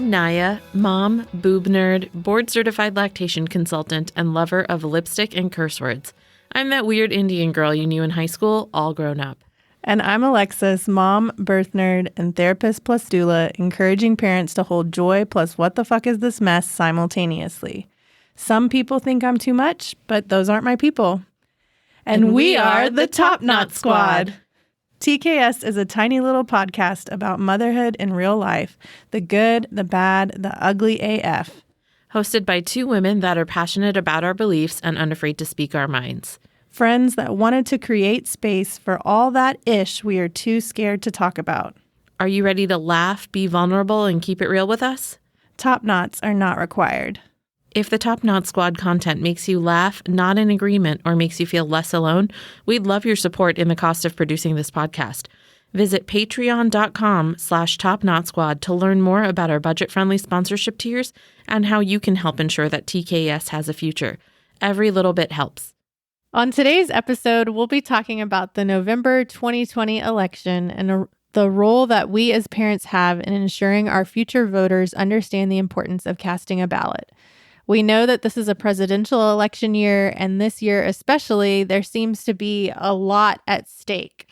I'm Naya, mom, boob nerd, board-certified lactation consultant, and lover of lipstick and curse words. I'm that weird Indian girl you knew in high school, all grown up. And I'm Alexis, mom, birth nerd, and therapist plus doula, encouraging parents to hold joy plus what the fuck is this mess simultaneously. Some people think I'm too much, but those aren't my people. And we are the Top Knot Squad. TKS is a tiny little podcast about motherhood in real life, the good, the bad, the ugly AF. Hosted by two women that are passionate about our beliefs and unafraid to speak our minds. Friends that wanted to create space for all that ish we are too scared to talk about. Are you ready to laugh, be vulnerable, and keep it real with us? Top knots are not required. If the Top Knot Squad content makes you laugh, nod in agreement, or makes you feel less alone, we'd love your support in the cost of producing this podcast. Visit patreon.com/topknotsquad to learn more about our budget-friendly sponsorship tiers and how you can help ensure that TKS has a future. Every little bit helps. On today's episode, we'll be talking about the November 2020 election and the role that we as parents have in ensuring our future voters understand the importance of casting a ballot. We know that this is a presidential election year, and this year especially, there seems to be a lot at stake.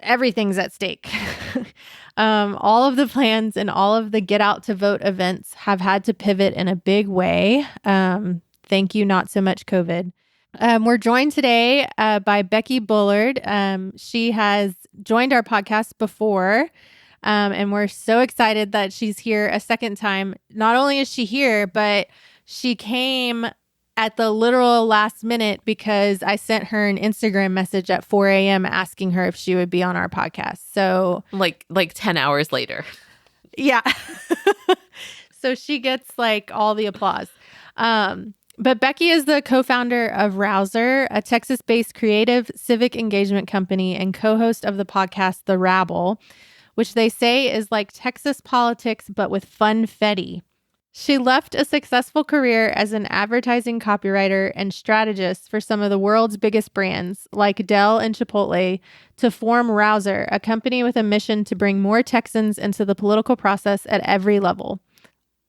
Everything's at stake. All of the plans and all of the get out to vote events have had to pivot in a big way. Thank you, not so much COVID. We're joined today by Becky Bullard. She has joined our podcast before, and we're so excited that she's here a second time. Not only is she here, but she came at the literal last minute because I sent her an Instagram message at 4 a.m. asking her if she would be on our podcast. So like 10 hours later. Yeah. So she gets like all the applause. But Becky is the co-founder of Rouser, a Texas-based creative civic engagement company and co-host of the podcast The Rabble, which they say is like Texas politics, but with funfetti. She left a successful career as an advertising copywriter and strategist for some of the world's biggest brands, like Dell and Chipotle, to form Rouser, a company with a mission to bring more Texans into the political process at every level.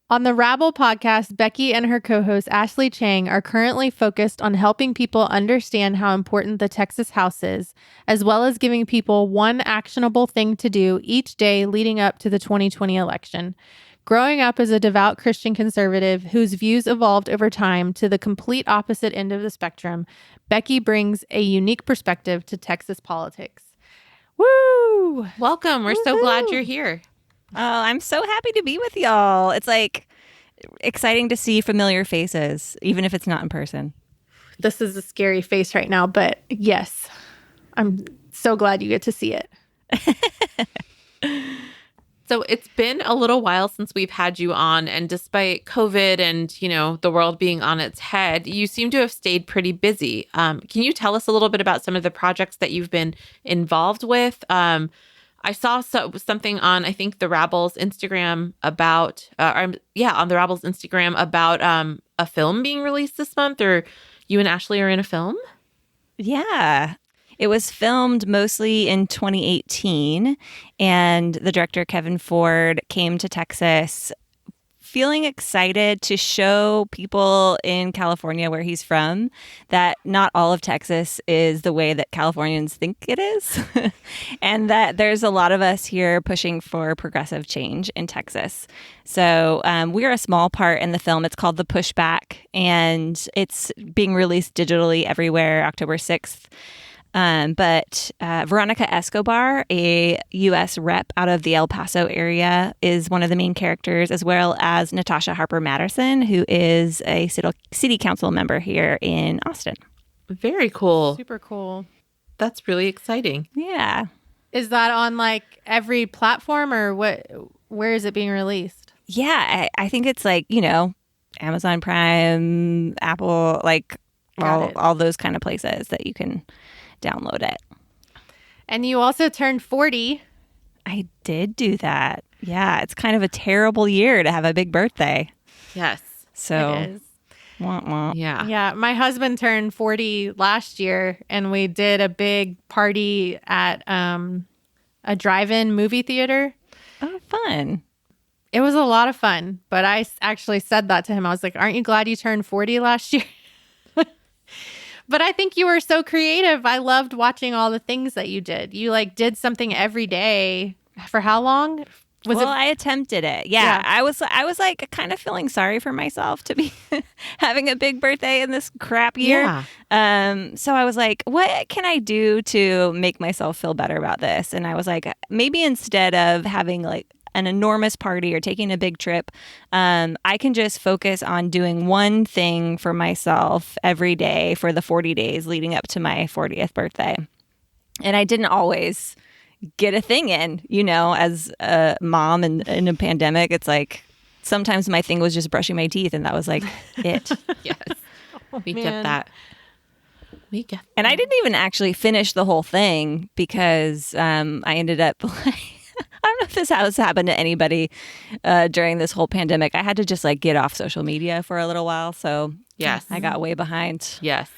On the Rabble podcast, Becky and her co-host Ashley Cheng are currently focused on helping people understand how important the Texas House is, as well as giving people one actionable thing to do each day leading up to the 2020 election. Growing up as a devout Christian conservative whose views evolved over time to the complete opposite end of the spectrum, Becky brings a unique perspective to Texas politics. Woo! Welcome. We're so glad you're here. Oh, I'm so happy to be with y'all. It's like exciting to see familiar faces, even if it's not in person. This is a scary face right now, but yes, I'm so glad you get to see it. So it's been a little while since we've had you on, and despite COVID and, the world being on its head, you seem to have stayed pretty busy. Can you tell us a little bit about some of the projects that you've been involved with? I saw something on, I think, the Rabble's Instagram about, on the Rabble's Instagram about a film being released this month, or you and Ashley are in a film? Yeah. It was filmed mostly in 2018, and the director, Kevin Ford, came to Texas feeling excited to show people in California, where he's from, that not all of Texas is the way that Californians think it is, and that there's a lot of us here pushing for progressive change in Texas. So we're a small part in the film. It's called the Pushback, and it's being released digitally everywhere October 6th. But Veronica Escobar, a U.S. rep out of the El Paso area, is one of the main characters, as well as Natasha Harper Madison, who is a city council member here in Austin. Very cool. Super cool. That's really exciting. Yeah. Is that on like every platform, or what? Where is it being released? Yeah, I think it's like, Amazon Prime, Apple, like all those kind of places that you can download it. And you also turned 40. I did do that. Yeah, it's kind of a terrible year to have a big birthday. Yes. So it is. Wah, wah. Yeah. Yeah. My husband turned 40 last year, and we did a big party at a drive-in movie theater. Oh, fun. It was a lot of fun, but I actually said that to him. I was like, aren't you glad you turned 40 last year? But I think you were so creative. I loved watching all the things that you did. You like did something every day for how long? I attempted it. Yeah. I was like kind of feeling sorry for myself to be having a big birthday in this crap year. Yeah. So I was like, what can I do to make myself feel better about this? And I was like, maybe instead of having like an enormous party or taking a big trip, I can just focus on doing one thing for myself every day for the 40 days leading up to my 40th birthday. And I didn't always get a thing in, as a mom and in a pandemic. It's like sometimes my thing was just brushing my teeth, and that was like it. Yes. We get that. And I didn't even actually finish the whole thing because I ended up I don't know if this has happened to anybody during this whole pandemic. I had to just like get off social media for a little while. So yes, I got way behind. Yes.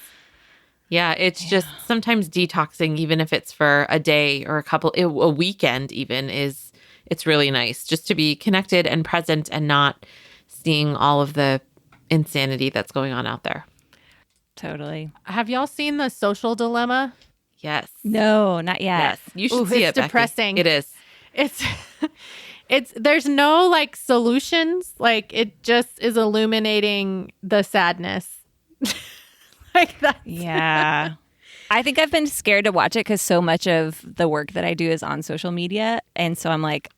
Yeah. It's just sometimes detoxing, even if it's for a day or a weekend even, it's really nice just to be connected and present and not seeing all of the insanity that's going on out there. Totally. Have y'all seen The Social Dilemma? Yes. No, not yet. Yes. You should see it, It's depressing. Becky. It is. It's there's no like solutions. Like it just is illuminating the sadness. Like that. Yeah. I think I've been scared to watch it because so much of the work that I do is on social media. And so I'm like,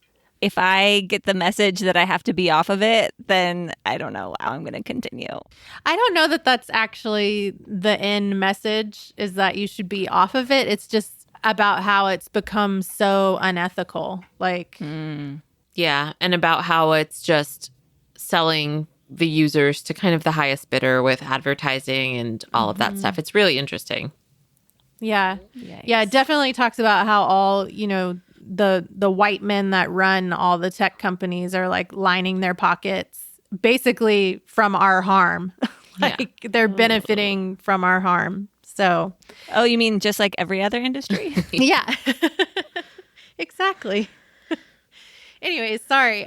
if I get the message that I have to be off of it, then I don't know how I'm going to continue. I don't know that that's actually the end message, is that you should be off of it. It's just about how it's become so unethical. Like, yeah. And about how it's just selling the users to kind of the highest bidder with advertising and all of that stuff. It's really interesting. Yeah. Yikes. Yeah. It definitely talks about how all, the white men that run all the tech companies are like lining their pockets basically from our harm. They're benefiting from our harm. So, oh, you mean just like every other industry? yeah, exactly. Anyways, sorry.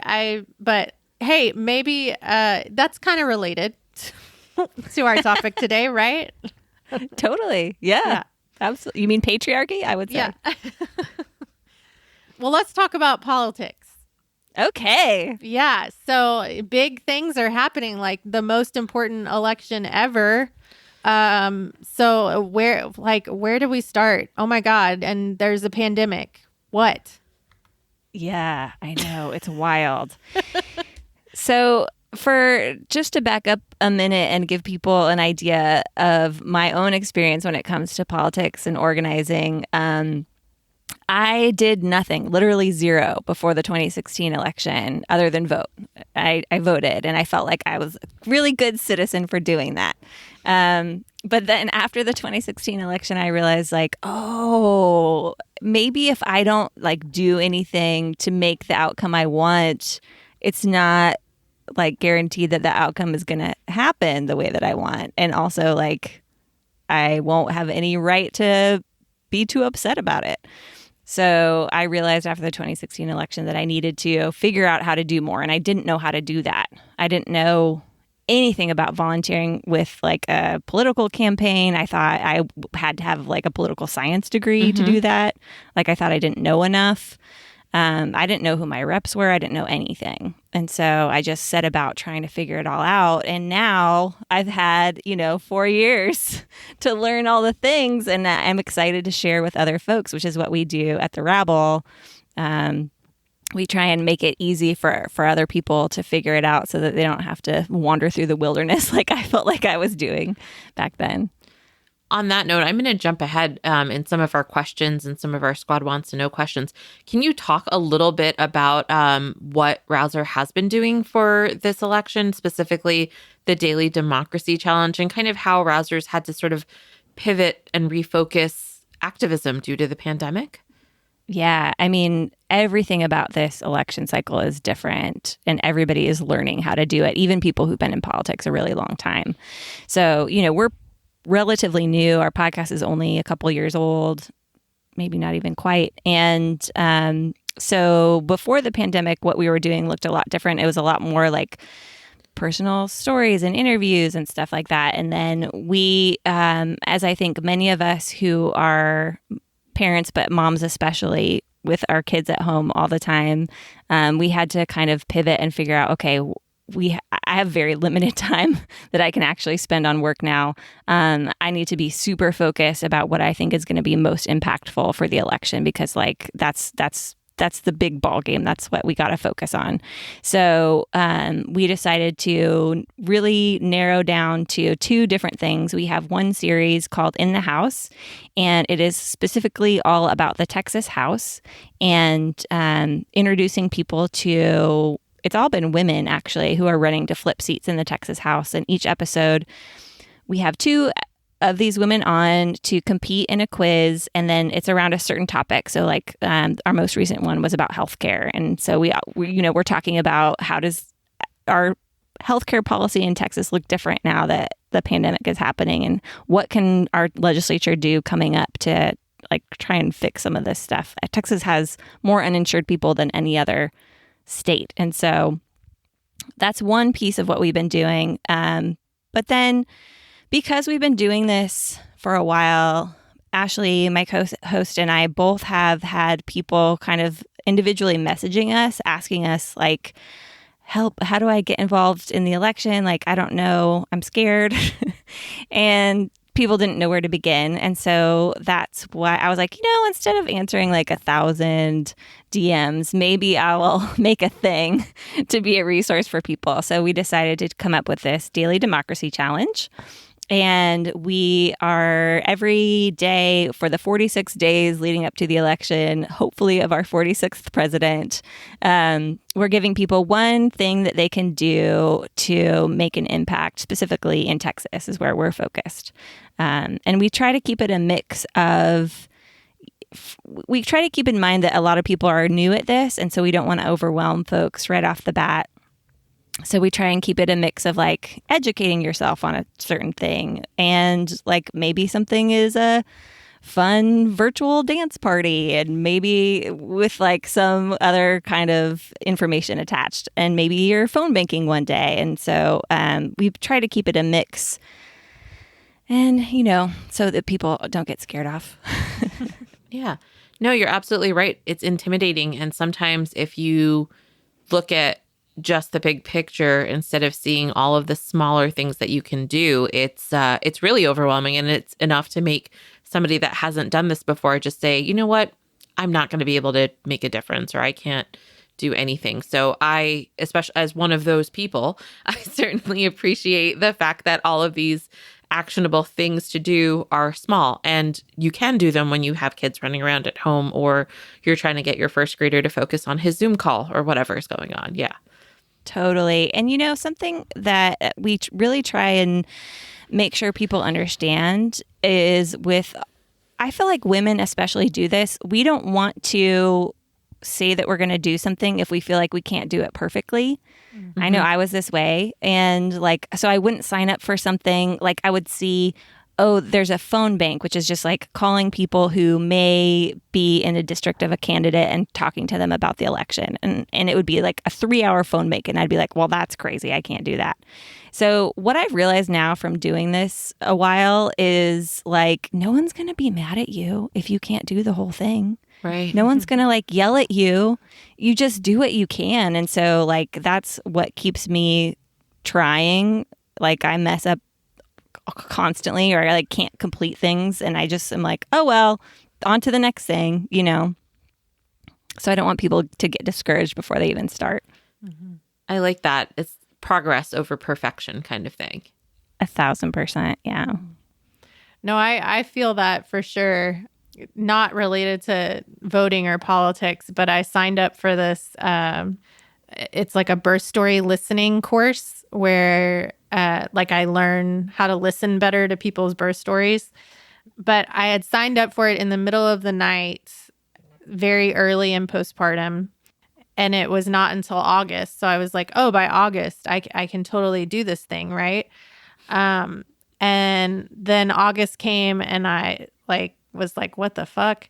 But hey, maybe that's kind of related to our topic today, right? Totally. Yeah. Absolutely. You mean patriarchy? I would say. Yeah. Well, let's talk about politics. Okay. Yeah. So big things are happening, like the most important election ever. So where do we start? Oh my God. And there's a pandemic. What? Yeah, I know. It's wild. So for just to back up a minute and give people an idea of my own experience when it comes to politics and organizing, I did nothing, literally zero, before the 2016 election other than vote. I voted, and I felt like I was a really good citizen for doing that. But then after the 2016 election, I realized like, oh, maybe if I don't like do anything to make the outcome I want, it's not like guaranteed that the outcome is going to happen the way that I want. And also like, I won't have any right to be too upset about it. So I realized after the 2016 election that I needed to figure out how to do more. And I didn't know how to do that. I didn't know anything about volunteering with like a political campaign. I thought I had to have like a political science degree to do that. Like I thought I didn't know enough. I didn't know who my reps were. I didn't know anything. And so I just set about trying to figure it all out. And now I've had, 4 years to learn all the things. And I'm excited to share with other folks, which is what we do at the Rabble. We try and make it easy for other people to figure it out so that they don't have to wander through the wilderness like I felt like I was doing back then. On that note, I'm going to jump ahead in some of our questions and some of our Squad Wants to Know questions. Can you talk a little bit about what Rouser has been doing for this election, specifically the Daily Democracy Challenge, and kind of how Rouser's had to sort of pivot and refocus activism due to the pandemic? Yeah, I mean, everything about this election cycle is different, and everybody is learning how to do it, even people who've been in politics a really long time. So, we're relatively new. Our podcast is only a couple years old, maybe not even quite. And So before the pandemic, what we were doing looked a lot different. It was a lot more like personal stories and interviews and stuff like that. And then we, as I think many of us who are parents, but moms especially, with our kids at home all the time, we had to kind of pivot and figure out, okay, I have very limited time that I can actually spend on work now. I need to be super focused about what I think is going to be most impactful for the election, because like that's the big ball game. That's what we got to focus on. So we decided to really narrow down to two different things. We have one series called In the House, and it is specifically all about the Texas House and introducing people to, it's all been women actually who are running to flip seats in the Texas House. And each episode, we have two of these women on to compete in a quiz, and then it's around a certain topic. So like our most recent one was about healthcare. And so we're talking about how does our healthcare policy in Texas look different now that the pandemic is happening, and what can our legislature do coming up to like try and fix some of this stuff. Texas has more uninsured people than any other state. And so that's one piece of what we've been doing. But then because we've been doing this for a while, Ashley, my co-host, and I both have had people kind of individually messaging us, asking us like, help, how do I get involved in the election? Like, I don't know, I'm scared. And people didn't know where to begin. And so that's why I was like, instead of answering like 1,000 DMs, maybe I will make a thing to be a resource for people. So we decided to come up with this daily democracy challenge. And we are every day for the 46 days leading up to the election, hopefully of our 46th president, we're giving people one thing that they can do to make an impact, specifically in Texas is where we're focused. And we try to keep it a mix of, we try to keep in mind that a lot of people are new at this, and so we don't want to overwhelm folks right off the bat. So we try and keep it a mix of like educating yourself on a certain thing, and like maybe something is a fun virtual dance party, and maybe with like some other kind of information attached, and maybe you're phone banking one day. And so we try to keep it a mix, and so that people don't get scared off. Yeah. No, you're absolutely right. It's intimidating. And sometimes if you look at just the big picture instead of seeing all of the smaller things that you can do, it's really overwhelming, and it's enough to make somebody that hasn't done this before just say, you know what, I'm not going to be able to make a difference, or I can't do anything. So I, especially as one of those people, I certainly appreciate the fact that all of these actionable things to do are small, and you can do them when you have kids running around at home, or you're trying to get your first grader to focus on his Zoom call or whatever is going on. Yeah. Totally. And something that we really try and make sure people understand is I feel like women especially do this. We don't want to say that we're going to do something if we feel like we can't do it perfectly. Mm-hmm. I know I was this way. And so I wouldn't sign up for something. Like I would see, oh, there's a phone bank, which is just like calling people who may be in a district of a candidate and talking to them about the election. And it would be like a 3-hour phone bank. And I'd be like, well, that's crazy. I can't do that. So what I've realized now from doing this a while is like, no one's going to be mad at you if you can't do the whole thing. Right. No one's going to like yell at you. You just do what you can. And so like, that's what keeps me trying. Like I mess up constantly, or I like can't complete things, and I just am like, oh well, on to the next thing, So I don't want people to get discouraged before they even start. Mm-hmm. I like that. It's progress over perfection kind of thing. 1,000%. Yeah. No, I feel that for sure. Not related to voting or politics, but I signed up for this. It's like a birth story listening course where I learn how to listen better to people's birth stories. But I had signed up for it in the middle of the night, very early in postpartum. And it was not until August. So I was like, oh, by August, I can totally do this thing, right? And then August came, and I was like, what the fuck?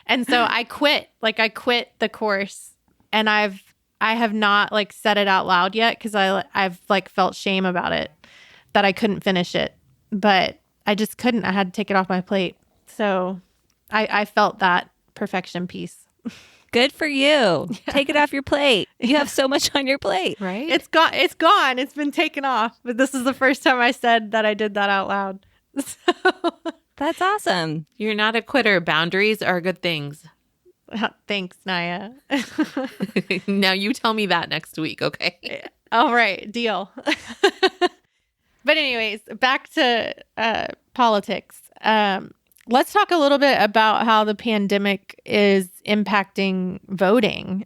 And so I quit. I quit the course, and I have not said it out loud yet because I've felt shame about it that I couldn't finish it, but I just couldn't. I had to take it off my plate. So I felt that perfection piece. Good for you. Yeah. Take it off your plate. You have so much on your plate. Right? It's gone. It's gone. It's been taken off. But this is the first time I said that I did that out loud. So. That's awesome. You're not a quitter. Boundaries are good things. Thanks, Naya. Now you tell me that next week, okay? All right. Deal. But anyways, back to politics. Let's talk a little bit about how the pandemic is impacting voting.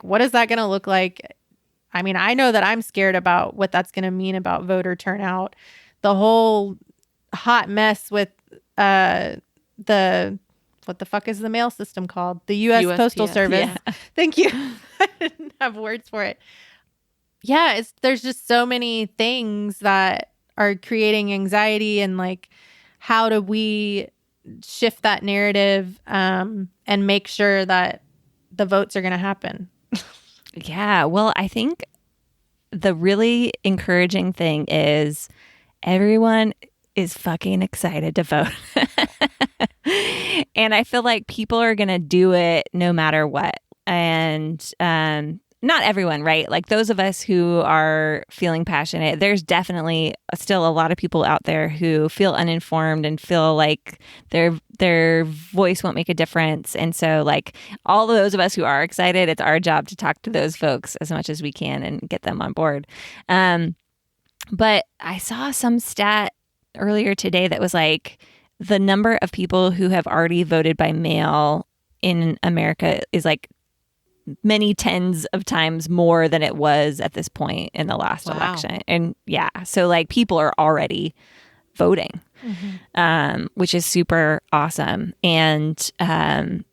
What is that going to look like? I mean, I know that I'm scared about what that's going to mean about voter turnout. The whole hot mess with what the fuck is the mail system called? The U.S. USPS. Postal Service. Yeah. Thank you. I didn't have words for it. Yeah, there's just so many things that are creating anxiety, and how do we shift that narrative and make sure that the votes are going to happen? Yeah. Well, I think the really encouraging thing is everyone is fucking excited to vote. And I feel like people are going to do it no matter what. And not everyone, right? Those of us who are feeling passionate, there's definitely still a lot of people out there who feel uninformed and feel like their voice won't make a difference. And so all of those of us who are excited, it's our job to talk to those folks as much as we can and get them on board. But I saw some stat earlier today that was the number of people who have already voted by mail in America is many tens of times more than it was at this point in the last election. And yeah, so people are already voting, which is super awesome. And the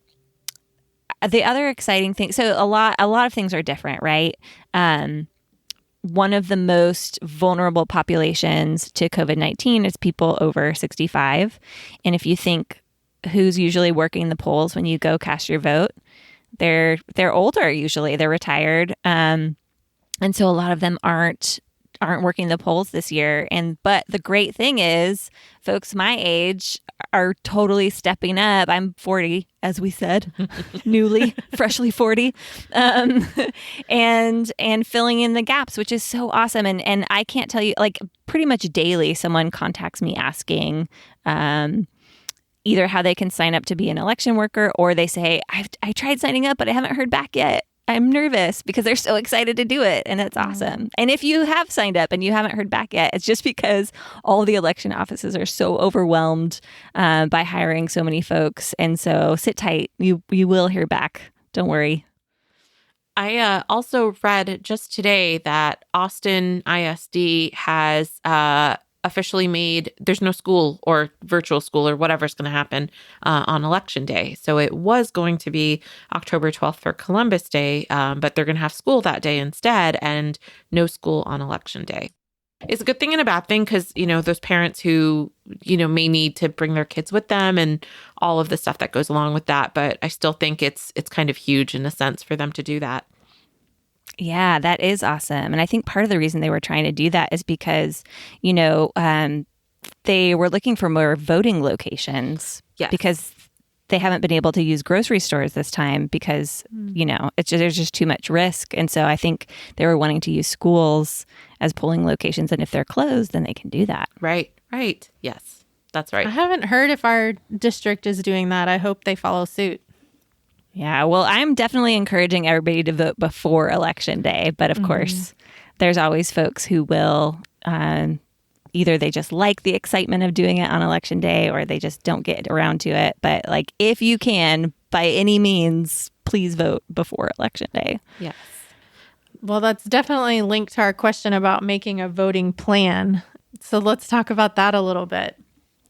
other exciting thing, so a lot of things are different, right? One of the most vulnerable populations to COVID-19 is people over 65. And if you think who's usually working the polls when you go cast your vote, they're older usually. They're retired. And so a lot of them aren't working the polls this year. But the great thing is folks my age are totally stepping up. I'm 40, as we said, freshly 40, and filling in the gaps, which is so awesome. And I can't tell you, pretty much daily, someone contacts me asking either how they can sign up to be an election worker, or they say, I tried signing up, but I haven't heard back yet. I'm nervous, because they're so excited to do it, and it's awesome. And if you have signed up and you haven't heard back yet, it's just because all the election offices are so overwhelmed by hiring so many folks. And so sit tight. You will hear back. Don't worry. I also read just today that Austin ISD has officially made, there's no school or virtual school or whatever's going to happen on election day. So it was going to be October 12th for Columbus Day, but they're going to have school that day instead, and no school on election day. It's a good thing and a bad thing, because, those parents who, may need to bring their kids with them and all of the stuff that goes along with that. But I still think it's kind of huge in a sense for them to do that. Yeah, that is awesome. And I think part of the reason they were trying to do that is because, they were looking for more voting locations. Yes. Because they haven't been able to use grocery stores this time because, there's just too much risk. And so I think they were wanting to use schools as polling locations. And if they're closed, then they can do that. Right. Yes, that's right. I haven't heard if our district is doing that. I hope they follow suit. Yeah, well, I'm definitely encouraging everybody to vote before Election Day. But of course, there's always folks who will either they just like the excitement of doing it on Election Day, or they just don't get around to it. But if you can, by any means, please vote before Election Day. Yes. Well, that's definitely linked to our question about making a voting plan. So let's talk about that a little bit.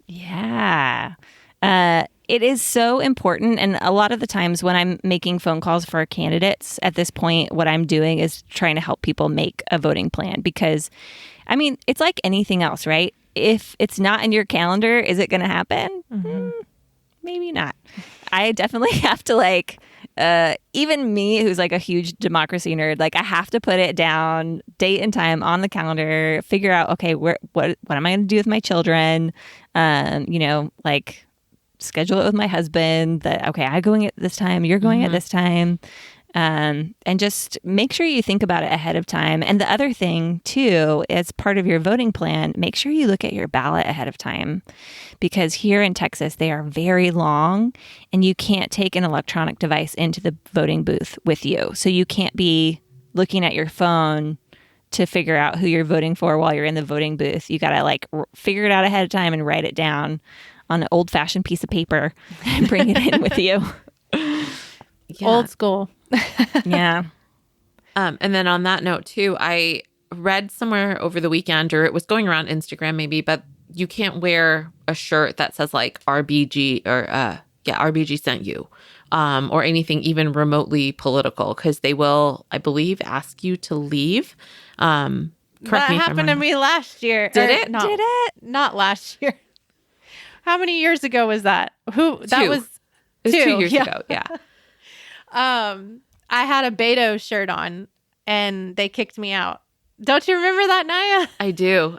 Yeah. It is so important. And a lot of the times when I'm making phone calls for candidates at this point, what I'm doing is trying to help people make a voting plan, because, it's like anything else, right? If it's not in your calendar, is it going to happen? maybe not. I definitely have to like, even me, who's like a huge democracy nerd, like I have to put it down, date and time on the calendar, figure out, okay, what am I going to do with my children? Like schedule it with my husband that, okay, I'm going at this time, you're going at this time. And just make sure you think about it ahead of time. And the other thing too, as part of your voting plan, make sure you look at your ballot ahead of time, because here in Texas, they are very long and you can't take an electronic device into the voting booth with you. So you can't be looking at your phone to figure out who you're voting for while you're in the voting booth. You got to like figure it out ahead of time and write it down on an old fashioned piece of paper and bring it in with you. Yeah. Old school. Yeah. And then on that note too, I read somewhere over the weekend, or it was going around Instagram maybe, but you can't wear a shirt that says like RBG or RBG sent you, or anything even remotely political, because they will, I believe, ask you to leave. That happened to me last year. Did it? No, Did it? Not last year. How many years ago was that? That was it was 2 years ago. Yeah. I had a Beto shirt on and they kicked me out. Don't you remember that, Naya? I do.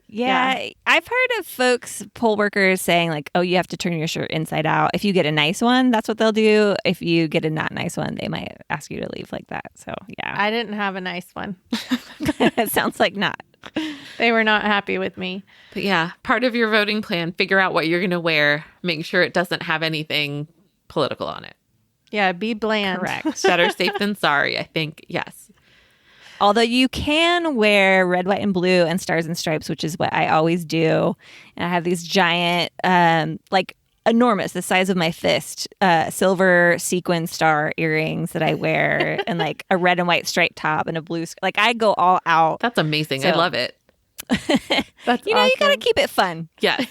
Yeah. I've heard of folks, poll workers, saying like, oh, you have to turn your shirt inside out. If you get a nice one, that's what they'll do. If you get a not nice one, they might ask you to leave like that. So yeah. I didn't have a nice one. It sounds like not. They were not happy with me. But yeah, part of your voting plan, figure out what you're going to wear. Make sure it doesn't have anything political on it. Yeah, be bland. Correct. Better safe than sorry, I think. Yes. Although you can wear red, white, and blue and stars and stripes, which is what I always do. And I have these giant, like enormous, the size of my fist, silver sequin star earrings that I wear, and like a red and white striped top and a blue. Like I go all out. That's amazing. I love it. That's you got to keep it fun. Yes.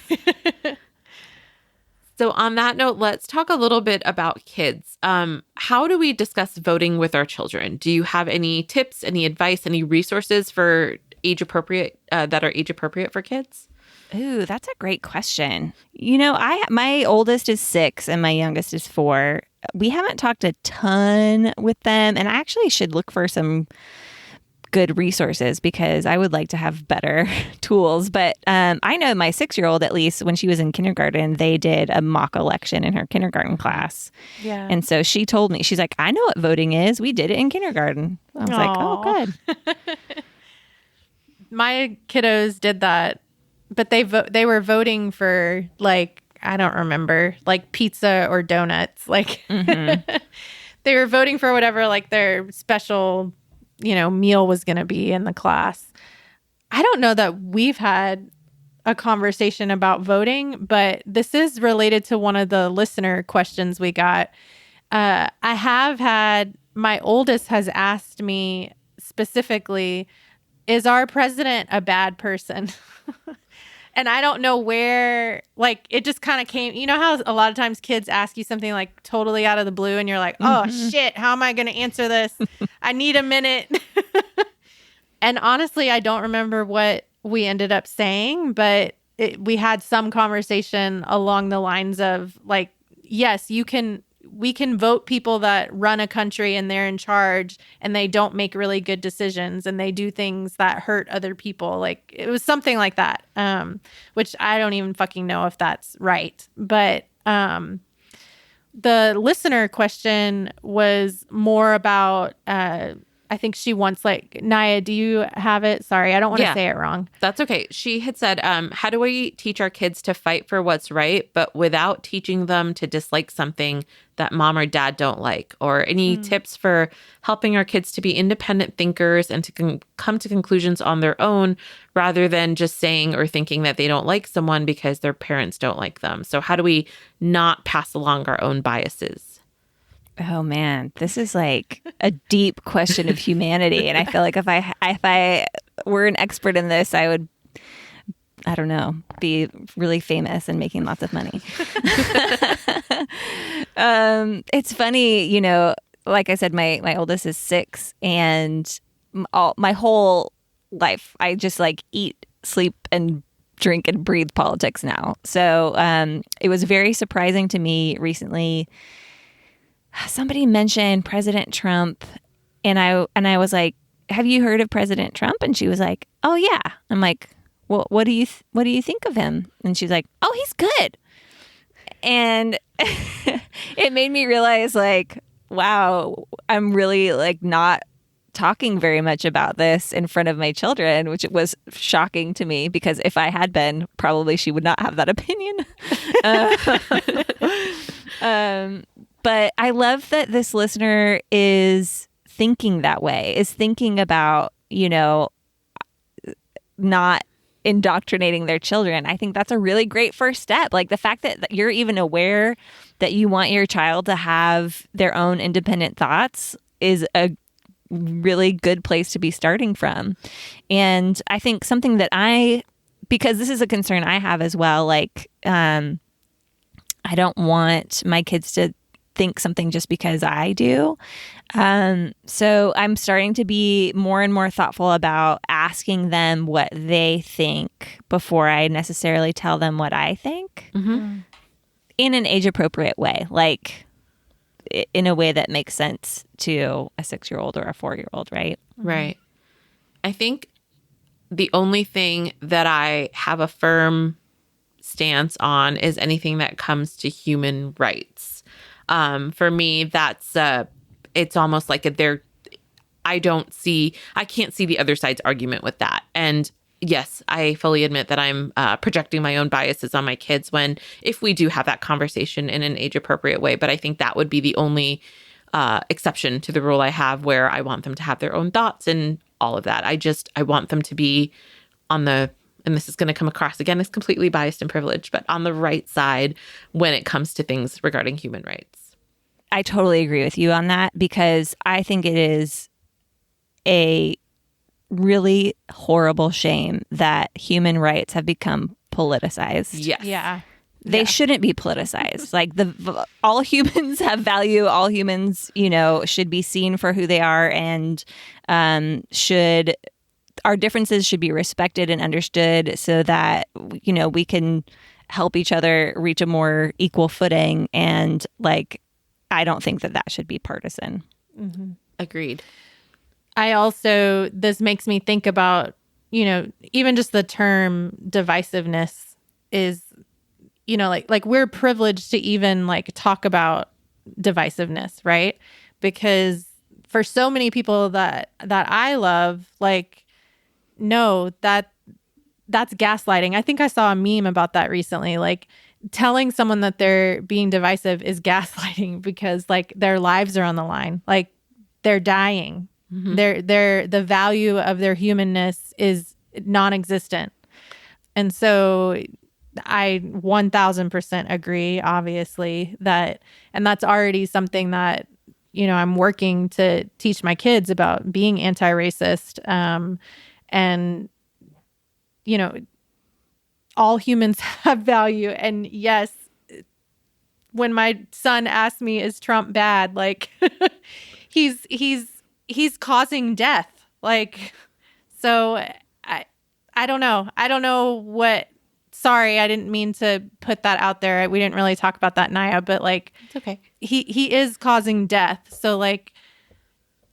So on that note, let's talk a little bit about kids. How do we discuss voting with our children? Do you have any tips, any advice, any resources for age appropriate that are age appropriate for kids? Ooh, that's a great question. My oldest is 6 and my youngest is 4. We haven't talked a ton with them, and I actually should look for some good resources because I would like to have better tools. But I know my 6-year-old, at least when she was in kindergarten, they did a mock election in her kindergarten class. Yeah. And so she told me, she's like, I know what voting is. We did it in kindergarten. I was like, oh, good. My kiddos did that, but they were voting for like, I don't remember, like pizza or donuts. Like they were voting for whatever like their special meal was going to be in the class. I don't know that we've had a conversation about voting, but this is related to one of the listener questions we got. I have had, my oldest has asked me specifically, is our president a bad person? And I don't know where, like, it just kind of came, you know how a lot of times kids ask you something like totally out of the blue and you're like, oh shit, how am I going to answer this? I need a minute. And honestly, I don't remember what we ended up saying, but we had some conversation along the lines of like, yes, we can vote people that run a country and they're in charge and they don't make really good decisions and they do things that hurt other people. Like it was something like that, which I don't even fucking know if that's right. But the listener question was more about, I think she wants like, Naya, do you have it? Sorry, I don't want to say it wrong. That's okay. She had said, how do we teach our kids to fight for what's right, but without teaching them to dislike something that mom or dad don't like? Or any tips for helping our kids to be independent thinkers and to come to conclusions on their own rather than just saying or thinking that they don't like someone because their parents don't like them? So how do we not pass along our own biases? Oh man, this is like a deep question of humanity, and I feel like if I were an expert in this, I would, I don't know, be really famous and making lots of money. It's funny, like I said, my oldest is 6, and my whole life I just like eat, sleep, and drink and breathe politics now. So it was very surprising to me recently. Somebody mentioned President Trump, and I was like, "Have you heard of President Trump?" And she was like, "Oh yeah." I'm like, "Well, what do you think of him?" And she's like, "Oh, he's good." And it made me realize, like, wow, I'm really like not talking very much about this in front of my children, which was shocking to me, because if I had been, probably she would not have that opinion. But I love that this listener is thinking that way, is thinking about, not indoctrinating their children. I think that's a really great first step. Like the fact that you're even aware that you want your child to have their own independent thoughts is a really good place to be starting from. And I think something that because this is a concern I have as well, like I don't want my kids to think something just because I do. So I'm starting to be more and more thoughtful about asking them what they think before I necessarily tell them what I think, in an age-appropriate way, like in a way that makes sense to a 6-year-old or a 4-year-old, right? Right. I think the only thing that I have a firm stance on is anything that comes to human rights. For me, that's it's almost like I can't see the other side's argument with that. And yes, I fully admit that I'm projecting my own biases on my kids if we do have that conversation in an age appropriate way. But I think that would be the only exception to the rule I have, where I want them to have their own thoughts and all of that. I want them to be and this is going to come across again as completely biased and privileged, but on the right side when it comes to things regarding human rights. I totally agree with you on that, because I think it is a really horrible shame that human rights have become politicized. Yes. Yeah. They shouldn't be politicized. Like all humans have value. All humans, should be seen for who they are, and our differences should be respected and understood, so that we can help each other reach a more equal footing. And like, I don't think that should be partisan. Mm-hmm. Agreed. This makes me think about, even just the term divisiveness is, like we're privileged to even like talk about divisiveness, right? Because for so many people that I love, like, no, that's gaslighting. I think I saw a meme about that recently, like telling someone that they're being divisive is gaslighting, because like their lives are on the line, like they're dying. Mm-hmm. The value of their humanness is non-existent. And so I 1000% agree, obviously, and that's already something that, I'm working to teach my kids about being anti-racist. And, all humans have value. And yes, when my son asked me, is Trump bad? Like he's causing death. Like, so I don't know. I don't know sorry, I didn't mean to put that out there. We didn't really talk about that, Naya, but like, it's okay. He is causing death. So like,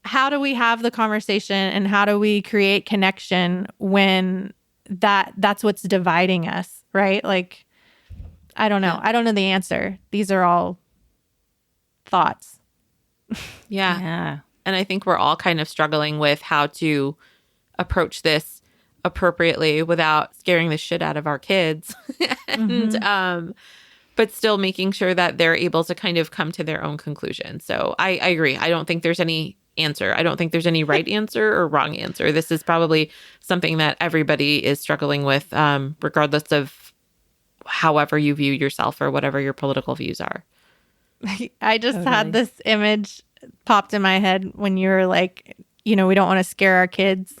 how do we have the conversation, and how do we create connection when that's what's dividing us, right? Like, I don't know. Yeah. I don't know the answer. These are all thoughts. Yeah. And I think we're all kind of struggling with how to approach this appropriately without scaring the shit out of our kids. And but still making sure that they're able to kind of come to their own conclusion. So I agree. I don't think there's any answer. I don't think there's any right answer or wrong answer. This is probably something that everybody is struggling with, regardless of however you view yourself or whatever your political views are. I just had this image popped in my head when you were like, we don't want to scare our kids.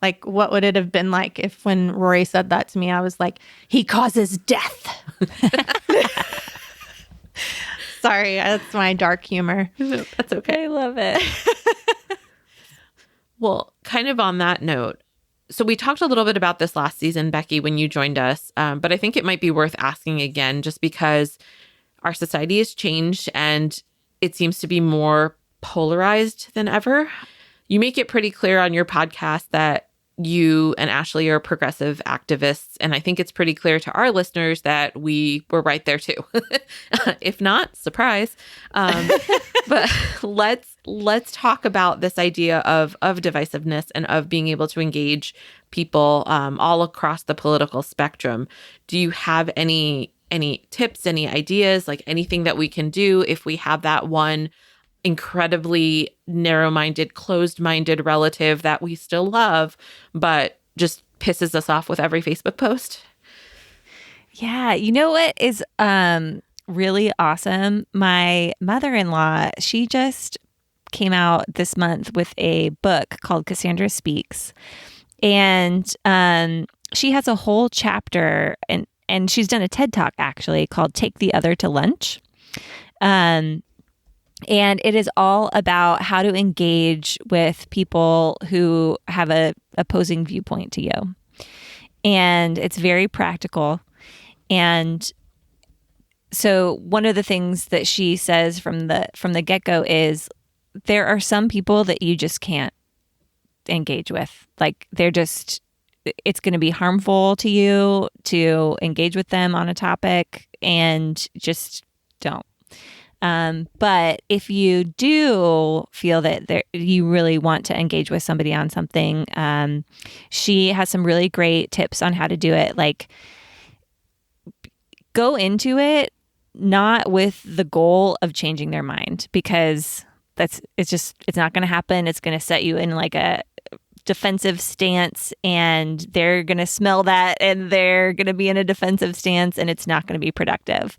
Like, what would it have been like if when Rory said that to me, I was like, he causes death. Sorry, that's my dark humor. That's okay. I love it. Well, kind of on that note, So we talked a little bit about this last season, Becky, when you joined us, but I think it might be worth asking again, just because our society has changed and it seems to be more polarized than ever. You make it pretty clear on your podcast that you and Ashley are progressive activists, and I think it's pretty clear to our listeners that we were right there too. If not, surprise. But let's talk about this idea of divisiveness and of being able to engage people all across the political spectrum. Do you have any tips, any ideas, like anything that we can do if we have that one incredibly narrow-minded, closed-minded relative that we still love, but just pisses us off with every Facebook post? Yeah. You know what is really awesome? My mother-in-law, she just came out this month with a book called Cassandra Speaks. And she has a whole chapter, and she's done a TED Talk actually called Take the Other to Lunch. And it is all about how to engage with people who have a opposing viewpoint to you. And it's very practical. And so one of the things that she says from the get-go is there are some people that you just can't engage with. Like it's going to be harmful to you to engage with them on a topic, and just don't. But if you do feel that you really want to engage with somebody on something, she has some really great tips on how to do it. Like, go into it not with the goal of changing their mind, because it's not going to happen. It's going to set you in like a defensive stance, and they're going to smell that, and they're going to be in a defensive stance, and it's not going to be productive.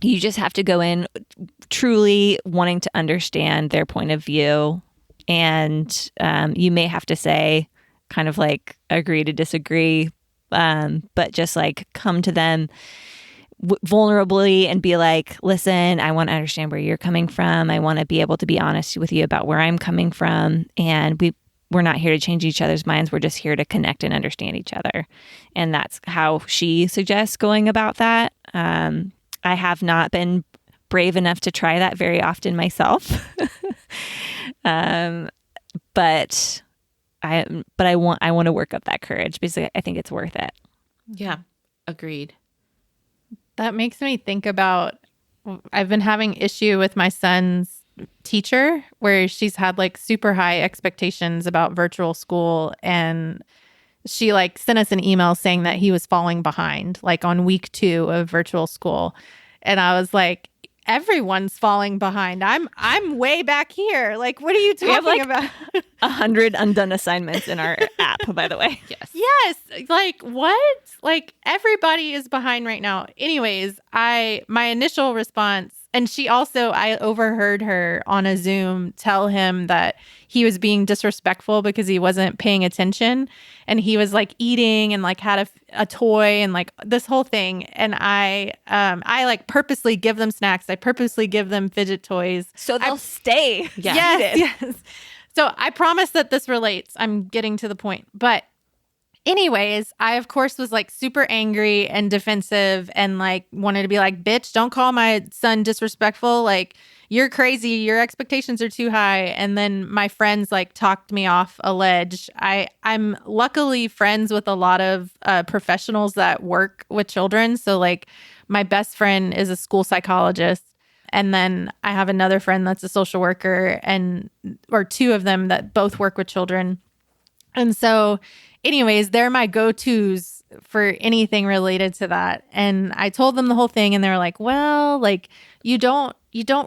You just have to go in truly wanting to understand their point of view. And you may have to say kind of like agree to disagree, but just like come to them vulnerably and be like, listen, I want to understand where you're coming from. I want to be able to be honest with you about where I'm coming from. And we're not here to change each other's minds. We're just here to connect and understand each other. And that's how she suggests going about that. I have not been brave enough to try that very often myself. But I want to work up that courage, because I think it's worth it. Yeah, agreed. That makes me think about, I've been having issue with my son's teacher where she's had like super high expectations about virtual school, and she like sent us an email saying that he was falling behind, like on week 2 of virtual school. And I was like, everyone's falling behind. I'm way back here. Like, what are you talking about? 100 undone assignments in our app, by the way. Yes. Like, what? Like, everybody is behind right now. Anyways, my initial response, and I overheard her on a Zoom tell him that he was being disrespectful because he wasn't paying attention, and he was like eating and like had a toy and like this whole thing. And I like purposely give them snacks. I purposely give them fidget toys. So they'll stay. Yes. So I promise that this relates. I'm getting to the point. But anyways, I, of course, was like super angry and defensive and like wanted to be like, bitch, don't call my son disrespectful. Like, you're crazy. Your expectations are too high. And then my friends like talked me off a ledge. I'm luckily friends with a lot of professionals that work with children. So like my best friend is a school psychologist. And then I have another friend that's a social worker, or 2 of them that both work with children. And so anyways, they're my go-tos for anything related to that. And I told them the whole thing, and they were like, well, like, you don't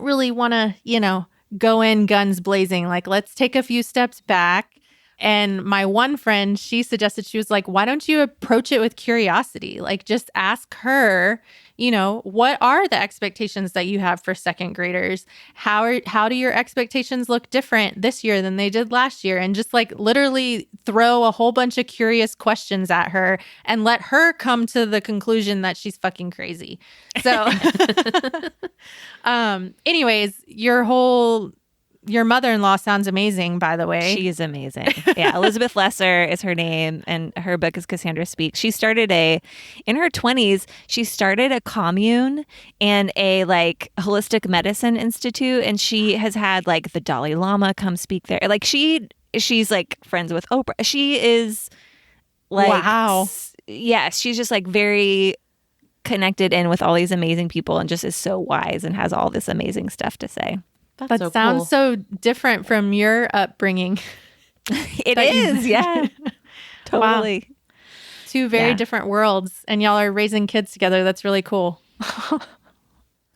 really want to, go in guns blazing. Like, let's take a few steps back. And my one friend, she suggested, she was like, why don't you approach it with curiosity? Like, just ask her, what are the expectations that you have for second graders? How do your expectations look different this year than they did last year? And just like literally throw a whole bunch of curious questions at her and let her come to the conclusion that she's fucking crazy. So anyways, your whole your mother-in-law sounds amazing, by the way. She is amazing. Yeah, Elizabeth Lesser is her name, and her book is Cassandra Speaks. She started in her 20s, she started a commune and a like holistic medicine institute, and she has had like the Dalai Lama come speak there. Like she's like friends with Oprah. She is like, wow. Yes, she's just like very connected in with all these amazing people and just is so wise and has all this amazing stuff to say. That so sounds cool. so different from your upbringing. It is, yeah. Totally. Wow. Two very different worlds, and y'all are raising kids together. That's really cool.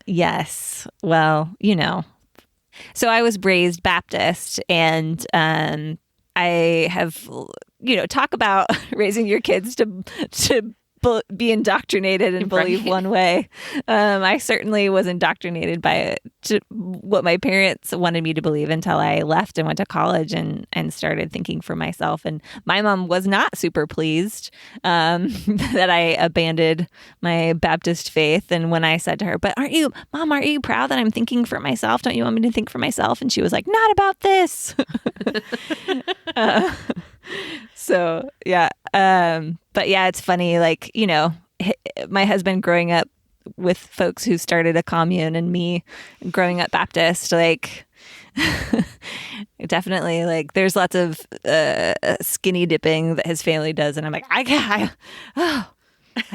Yes. Well, so I was raised Baptist, and I have, talk about raising your kids to be indoctrinated and believe one way. I certainly was indoctrinated by what my parents wanted me to believe until I left and went to college and started thinking for myself. And my mom was not super pleased that I abandoned my Baptist faith. And when I said to her, "But aren't you proud that I'm thinking for myself? Don't you want me to think for myself?" And she was like, "Not about this." So yeah. But yeah, it's funny, like, my husband growing up with folks who started a commune and me growing up Baptist, like, definitely, like, there's lots of skinny dipping that his family does. And I'm like, I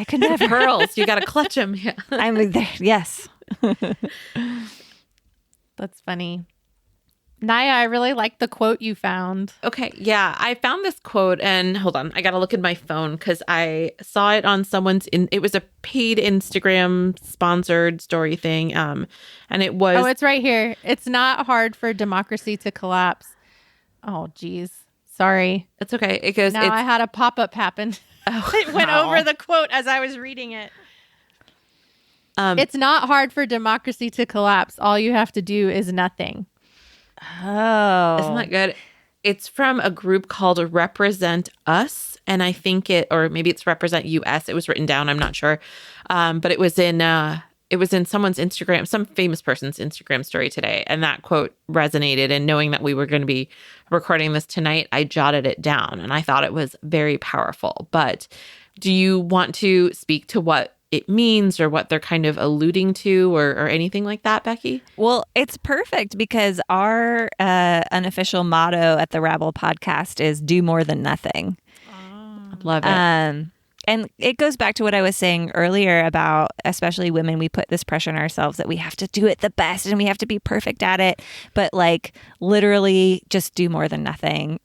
could never. Pearls, you got to clutch them. Yeah. I'm there. Yes. That's funny. Naya, I really like the quote you found. Okay. Yeah. I found this quote, and hold on, I got to look at my phone because I saw it on it was a paid Instagram sponsored story thing. And it was. Oh, it's right here. It's not hard for democracy to collapse. Oh, geez. Sorry. It's okay. It goes. Now I had a pop-up happen. Oh, it went over the quote as I was reading it. It's not hard for democracy to collapse. All you have to do is nothing. Oh. Isn't that good? It's from a group called Represent Us, and I think or maybe it's Represent US. It was written down. I'm not sure, but it was in someone's Instagram, some famous person's Instagram story today, and that quote resonated. And knowing that we were going to be recording this tonight, I jotted it down, and I thought it was very powerful. But do you want to speak to what it means or what they're kind of alluding to or anything like that, Becky? Well, it's perfect because our unofficial motto at the Rabble podcast is do more than nothing. Oh. Love it. And it goes back to what I was saying earlier about, especially women, we put this pressure on ourselves that we have to do it the best and we have to be perfect at it. But like literally just do more than nothing.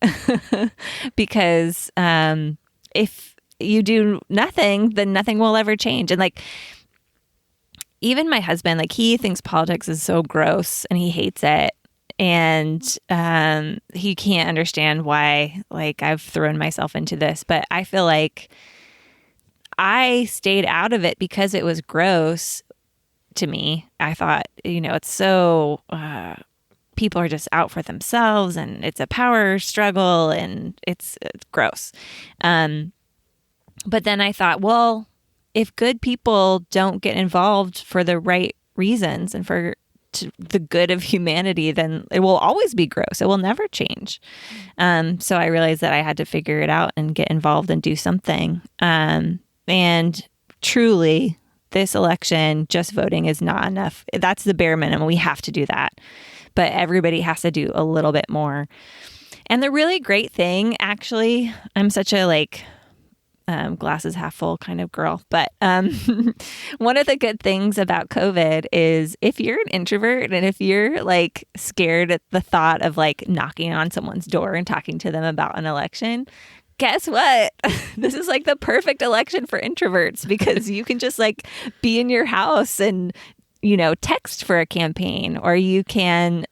Because if you do nothing, then nothing will ever change. And like, even my husband, like he thinks politics is so gross and he hates it. And he can't understand why like I've thrown myself into this. But I feel like I stayed out of it because it was gross to me. I thought, it's so people are just out for themselves and it's a power struggle and it's gross. But then I thought, well, if good people don't get involved for the right reasons and for the good of humanity, then it will always be gross. It will never change. So I realized that I had to figure it out and get involved and do something. And truly, this election, just voting is not enough. That's the bare minimum. We have to do that. But everybody has to do a little bit more. And the really great thing, actually, I'm such a glasses half full kind of girl. But one of the good things about COVID is if you're an introvert and if you're like scared at the thought of like knocking on someone's door and talking to them about an election, guess what? This is like the perfect election for introverts because you can just like be in your house and, text for a campaign, or you can,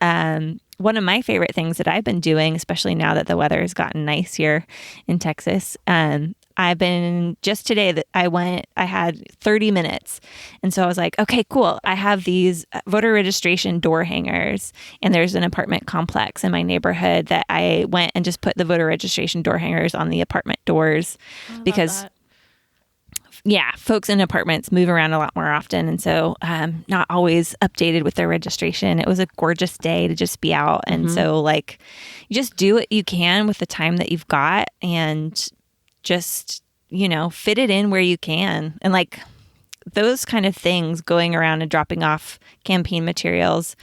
one of my favorite things that I've been doing, especially now that the weather has gotten nice here in Texas, I've been just today that I had 30 minutes. And so I was like, okay, cool. I have these voter registration door hangers and there's an apartment complex in my neighborhood that I went and just put the voter registration door hangers on the apartment doors because folks in apartments move around a lot more often. And so not always updated with their registration. It was a gorgeous day to just be out. And so like, you just do what you can with the time that you've got and just, fit it in where you can. And like those kind of things, going around and dropping off campaign materials,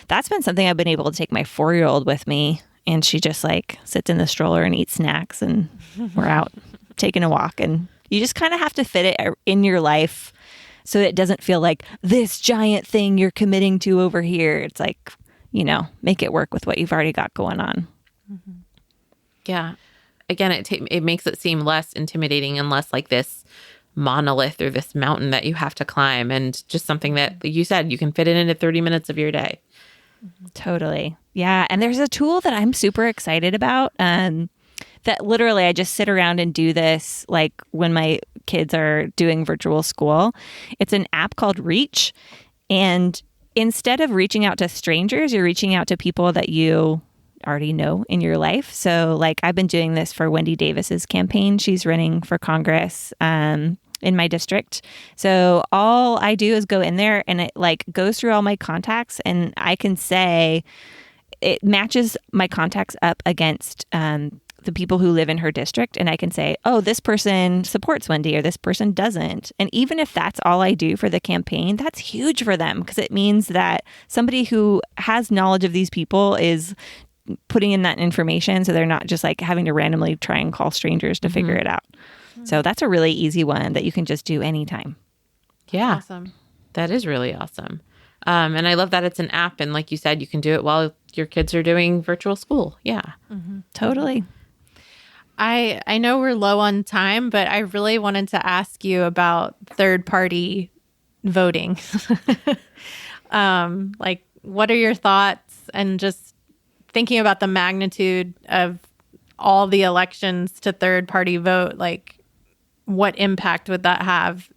that's been something I've been able to take my 4-year-old with me. And she just like sits in the stroller and eats snacks and we're out taking a walk. And you just kind of have to fit it in your life so it doesn't feel like this giant thing you're committing to over here. It's like, make it work with what you've already got going on. Yeah. Again, it makes it seem less intimidating and less like this monolith or this mountain that you have to climb, and just something that, like you said, you can fit it into 30 minutes of your day. Totally. Yeah. And there's a tool that I'm super excited about. That literally I just sit around and do this like when my kids are doing virtual school. It's an app called Reach. And instead of reaching out to strangers, you're reaching out to people that you already know in your life. So like I've been doing this for Wendy Davis's campaign. She's running for Congress in my district. So all I do is go in there and it like goes through all my contacts, and I can say it matches my contacts up against the people who live in her district. And I can say, oh, this person supports Wendy or this person doesn't. And even if that's all I do for the campaign, that's huge for them, because it means that somebody who has knowledge of these people is putting in that information. So they're not just like having to randomly try and call strangers to figure it out. So that's a really easy one that you can just do anytime. Yeah. Awesome. That is really awesome. And I love that it's an app. And like you said, you can do it while your kids are doing virtual school. Yeah. Totally. I know we're low on time, but I really wanted to ask you about third-party voting. Like, what are your thoughts, and just thinking about the magnitude of all the elections to third-party vote, like what impact would that have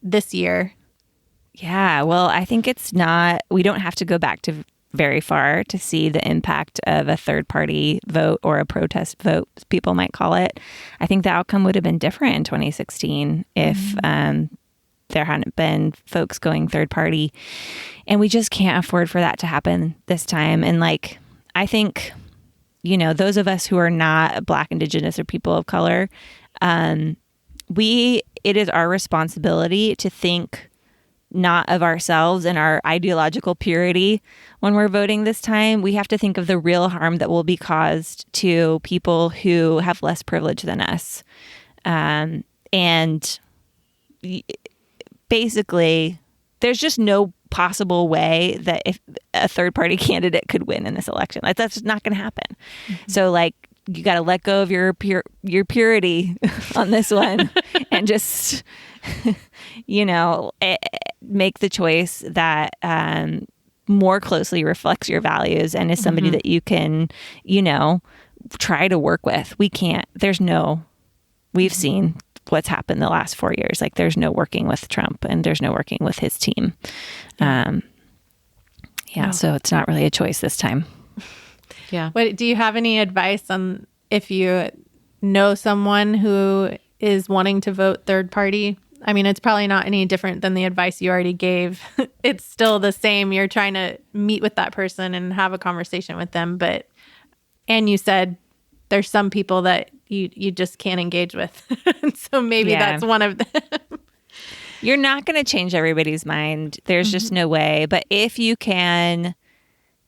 this year? Yeah, well, I think we don't have to go back to very far to see the impact of a third party vote, or a protest vote, people might call it. I think the outcome would have been different in 2016 if there hadn't been folks going third party. And we just can't afford for that to happen this time. And like, I think, those of us who are not Black, Indigenous, or people of color, it is our responsibility to think not of ourselves and our ideological purity when we're voting this time. We have to think of the real harm that will be caused to people who have less privilege than us. And basically, there's just no possible way that if a third party candidate could win in this election. Like, that's just not going to happen. So like, you got to let go of your purity on this one and just, make the choice that more closely reflects your values and is somebody that you can, try to work with. We've seen what's happened the last 4 years. Like, there's no working with Trump and there's no working with his team. So it's not really a choice this time. Yeah. Do you have any advice on if you know someone who is wanting to vote third party? I mean, it's probably not any different than the advice you already gave. It's still the same. You're trying to meet with that person and have a conversation with them. And you said there's some people that you just can't engage with. So maybe that's one of them. You're not going to change everybody's mind. There's just no way. But if you can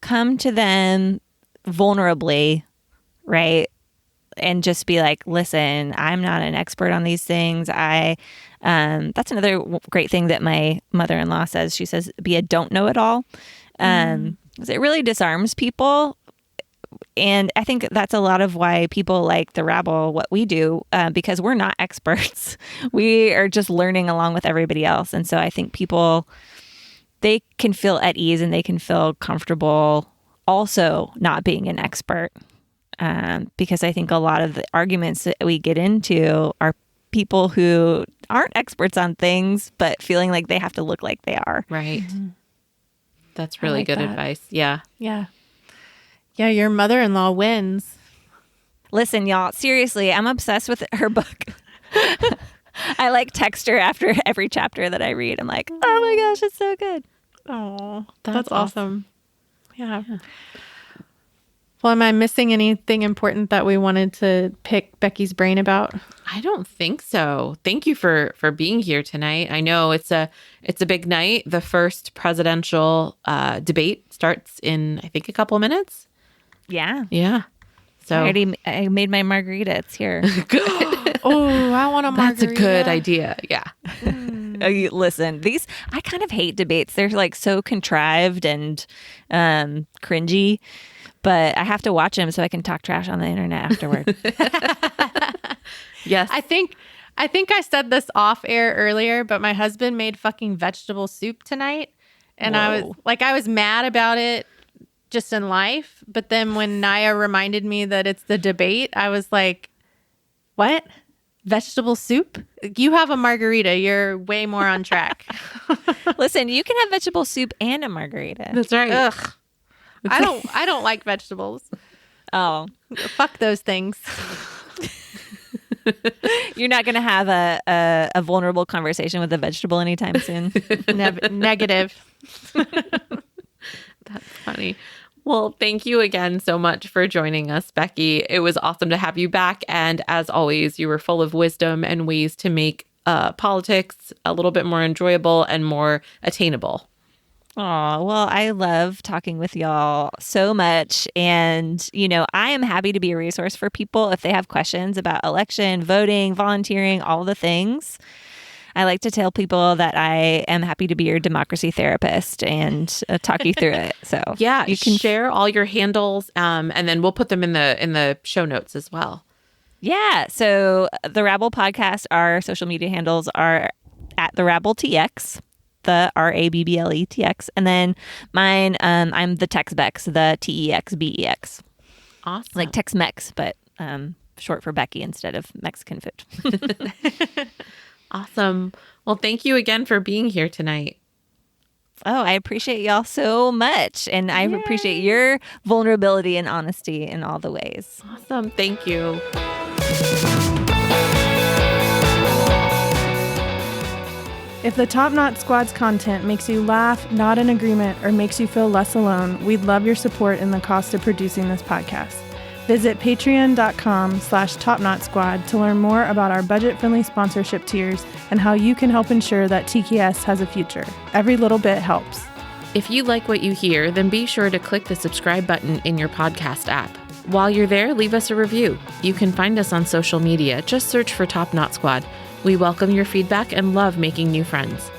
come to them vulnerably, right? And just be like, listen, I'm not an expert on these things. That's another great thing that my mother-in-law says. She says, be a don't know it all. It really disarms people. And I think that's a lot of why people like the Rabble, what we do, because we're not experts. We are just learning along with everybody else. And so I think people, they can feel at ease and they can feel comfortable also not being an expert. Because I think a lot of the arguments that we get into are people who aren't experts on things, but feeling like they have to look like they are. Right. That's really good advice. Yeah. Yeah. Yeah, your mother-in-law wins. Listen, y'all, seriously, I'm obsessed with her book. I like text her after every chapter that I read. I'm like, oh my gosh, it's so good. Oh, that's awesome. Yeah. Well, am I missing anything important that we wanted to pick Becky's brain about? I don't think so. Thank you for being here tonight. I know it's a big night. The first presidential debate starts in, I think, a couple of minutes. Yeah. Yeah. So I made my margarita. It's here. Good. Oh, I want a margarita. That's a good idea. Yeah. Listen, I kind of hate debates. They're like so contrived and cringy, but I have to watch them so I can talk trash on the internet afterward. Yes. I think I said this off air earlier, but my husband made fucking vegetable soup tonight. And Whoa. I was mad about it just in life. But then when Naya reminded me that it's the debate, I was like, what? Vegetable soup? You have a margarita. You're way more on track. Listen, you can have vegetable soup and a margarita. That's right. Ugh. I don't like vegetables. Oh, Fuck those things. you're not going to have a vulnerable conversation with a vegetable anytime soon. Negative. That's funny. Well, thank you again so much for joining us, Becky. It was awesome to have you back. And as always, you were full of wisdom and ways to make politics a little bit more enjoyable and more attainable. Oh, well, I love talking with y'all so much. And, I am happy to be a resource for people if they have questions about election, voting, volunteering, all the things. I like to tell people that I am happy to be your democracy therapist and talk you through it. So Yeah, you can share all your handles, and then we'll put them in the show notes as well. Yeah. So the Rabble Podcast, our social media handles are at the Rabble TX, the RABBLETX. And then mine, I'm the Texbex, the TEXBEX. Awesome. Like Tex-Mex, but short for Becky instead of Mexican food. Awesome. Well, thank you again for being here tonight. Oh, I appreciate y'all so much. And I appreciate your vulnerability and honesty in all the ways. Awesome. Thank you. If the Top Knot Squad's content makes you laugh, nod in agreement, or makes you feel less alone, we'd love your support in the cost of producing this podcast. Visit patreon.com/TopKnotSquad to learn more about our budget-friendly sponsorship tiers and how you can help ensure that TKS has a future. Every little bit helps. If you like what you hear, then be sure to click the subscribe button in your podcast app. While you're there, leave us a review. You can find us on social media. Just search for Top Knot Squad. We welcome your feedback and love making new friends.